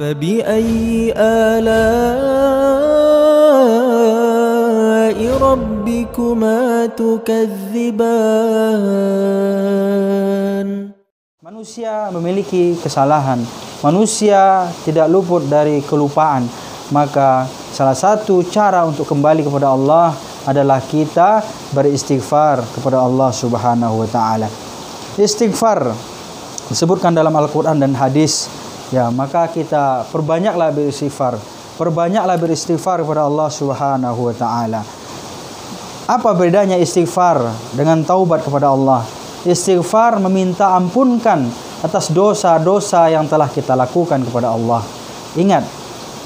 فبأي آلاء ربكما تكذبان. Manusia memiliki kesalahan, manusia tidak luput dari kelupaan. Maka salah satu cara untuk kembali kepada Allah adalah kita beristighfar kepada Allah Subhanahu wa taala. Istighfar disebutkan dalam Al-Qur'an dan hadis. Ya, maka kita perbanyaklah beristighfar. Perbanyaklah beristighfar kepada Allah Subhanahu wa taala. Apa bedanya istighfar dengan taubat kepada Allah? Istighfar meminta ampunkan atas dosa-dosa yang telah kita lakukan kepada Allah. Ingat,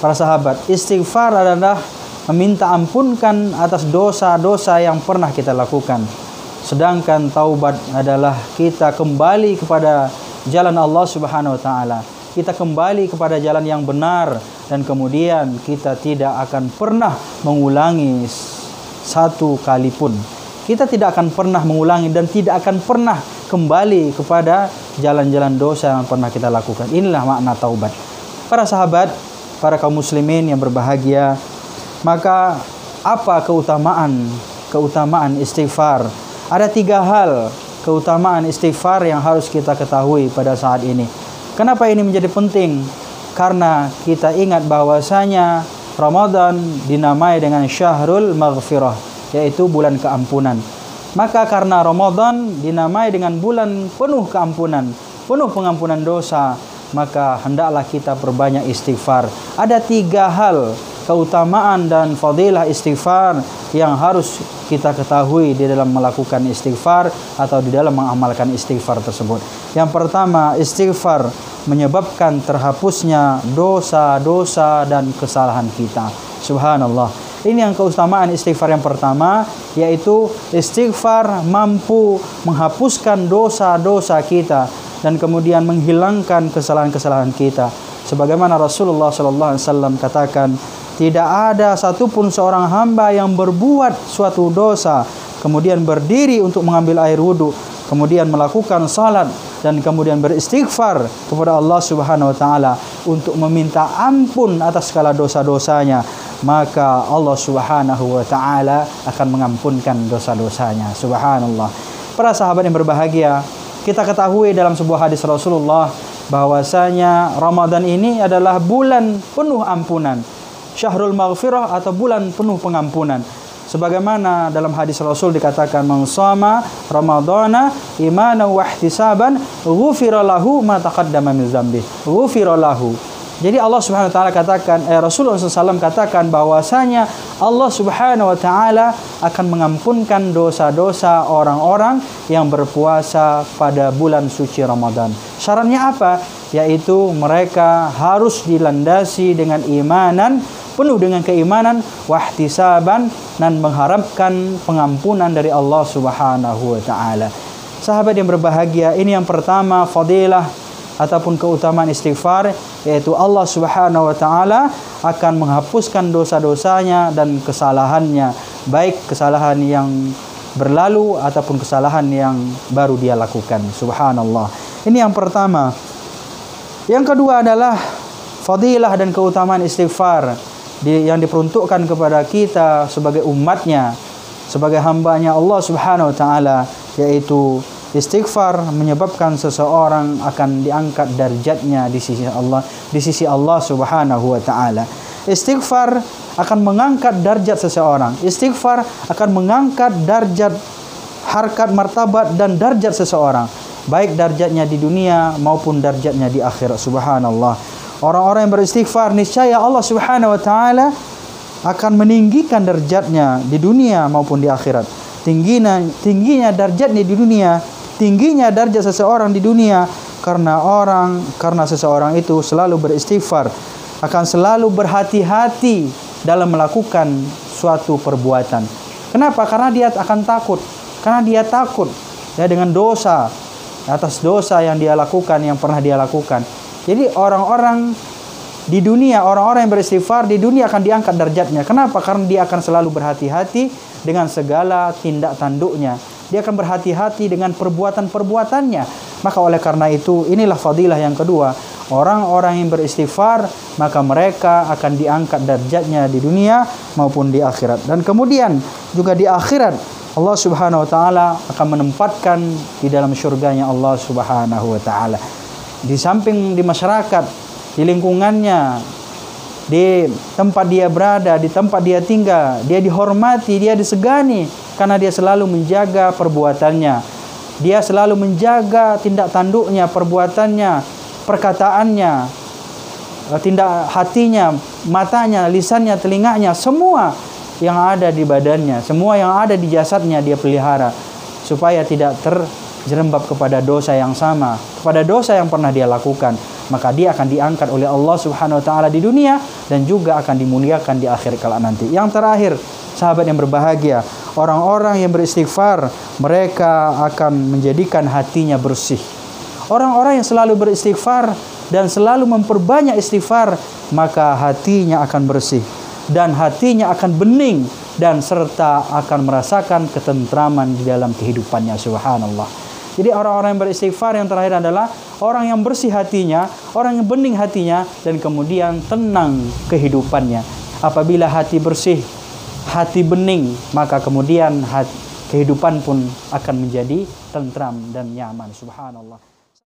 para sahabat, istighfar adalah meminta ampunkan atas dosa-dosa yang pernah kita lakukan. Sedangkan taubat adalah kita kembali kepada jalan Allah Subhanahu wa taala. Kita kembali kepada jalan yang benar dan kemudian kita tidak akan pernah mengulangi satu kali pun. Kita tidak akan pernah mengulangi dan tidak akan pernah kembali kepada jalan-jalan dosa yang pernah kita lakukan. Inilah makna taubat. Para sahabat, para kaum muslimin yang berbahagia, maka apa keutamaan istighfar? Ada 3 hal keutamaan istighfar yang harus kita ketahui pada saat ini. Kenapa ini menjadi penting? Karena kita ingat bahwasanya Ramadan dinamai dengan Syahrul Maghfirah, yaitu bulan keampunan. Maka karena Ramadan dinamai dengan bulan penuh keampunan, penuh pengampunan dosa, maka hendaklah kita perbanyak istighfar. Ada 3 hal keutamaan dan fadilah istighfar yang harus kita ketahui di dalam melakukan istighfar atau di dalam mengamalkan istighfar tersebut. Yang pertama, istighfar menyebabkan terhapusnya dosa-dosa dan kesalahan kita. Subhanallah. Ini yang keutamaan istighfar yang pertama, yaitu istighfar mampu menghapuskan dosa-dosa kita dan kemudian menghilangkan kesalahan-kesalahan kita. Sebagaimana Rasulullah SAW katakan, tidak ada satupun seorang hamba yang berbuat suatu dosa, kemudian berdiri untuk mengambil air wudhu, kemudian melakukan salat dan kemudian beristighfar kepada Allah Subhanahu wa taala untuk meminta ampun atas segala dosa-dosanya, maka Allah Subhanahu wa taala akan mengampunkan dosa-dosanya. Subhanallah. Para sahabat yang berbahagia, kita ketahui dalam sebuah hadis Rasulullah bahwasanya Ramadan ini adalah bulan penuh ampunan, Syahrul Maghfirah atau bulan penuh pengampunan. Sebagaimana dalam hadis Rasul dikatakan, "Man shama Ramadhana imanan wa ihtisaban, ghufira lahu ma taqaddama min dzambi." Ghufira lahu. Jadi Allah Subhanahu wa taala katakan, Rasulullah SAW katakan bahwasanya Allah Subhanahu wa taala akan mengampunkan dosa-dosa orang-orang yang berpuasa pada bulan suci Ramadan. Syaratnya apa? Yaitu mereka harus dilandasi dengan imanan, penuh dengan keimanan, wahtisaban, dan mengharapkan pengampunan dari Allah Subhanahu wa taala. Sahabat yang berbahagia, ini yang pertama fadilah ataupun keutamaan istighfar, yaitu Allah Subhanahu wa taala akan menghapuskan dosa-dosanya dan kesalahannya, baik kesalahan yang berlalu ataupun kesalahan yang baru dia lakukan. Subhanallah. Ini yang pertama. Yang kedua adalah fadilah dan keutamaan istighfar yang diperuntukkan kepada kita sebagai umatnya, sebagai hambanya Allah Subhanahu wa taala, yaitu istighfar menyebabkan seseorang akan diangkat derajatnya di sisi Allah Subhanahu wa taala. Istighfar akan mengangkat derajat seseorang. Istighfar akan mengangkat derajat, harkat, martabat dan derajat seseorang, baik derajatnya di dunia maupun derajatnya di akhirat. Subhanallah. Orang-orang yang beristighfar, niscaya Allah Subhanahu wa taala akan meninggikan derajatnya di dunia maupun di akhirat. Tingginya derajatnya di dunia, tingginya derajat seseorang di dunia karena seseorang itu selalu beristighfar, akan selalu berhati-hati dalam melakukan suatu perbuatan. Kenapa? Karena dia akan takut. Karena dia takut ya dengan dosa, atas dosa yang dia lakukan, yang pernah dia lakukan. Jadi orang-orang di dunia, orang-orang yang beristighfar di dunia akan diangkat derajatnya. Kenapa? Karena dia akan selalu berhati-hati dengan segala tindak tanduknya. Dia akan berhati-hati dengan perbuatan-perbuatannya. Maka oleh karena itu, inilah fadilah yang kedua. orang-orang yang beristighfar, maka mereka akan diangkat derajatnya di dunia maupun di akhirat. Dan kemudian juga di akhirat Allah Subhanahu wa taala akan menempatkan di dalam surganya Allah Subhanahu wa taala. Di samping di masyarakat, di lingkungannya, di tempat dia berada, di tempat dia tinggal, dia dihormati, dia disegani karena dia selalu menjaga perbuatannya. Dia selalu menjaga tindak tanduknya, perbuatannya, perkataannya, tindak hatinya, matanya, lisannya, telinganya, semua yang ada di badannya, semua yang ada di jasadnya dia pelihara supaya tidak terjerembab kepada dosa yang sama, kepada dosa yang pernah dia lakukan. Maka dia akan diangkat oleh Allah Subhanahu wa taala di dunia dan juga akan dimuliakan di akhir kala nanti. Yang terakhir, sahabat yang berbahagia, orang-orang yang beristighfar, mereka akan menjadikan hatinya bersih. Orang-orang yang selalu beristighfar dan selalu memperbanyak istighfar, maka hatinya akan bersih dan hatinya akan bening dan serta akan merasakan ketentraman di dalam kehidupannya. Subhanallah. Jadi orang-orang yang beristighfar yang terakhir adalah orang yang bersih hatinya, orang yang bening hatinya, dan kemudian tenang kehidupannya. Apabila hati bersih, hati bening, maka kemudian kehidupan pun akan menjadi tentram dan nyaman. Subhanallah.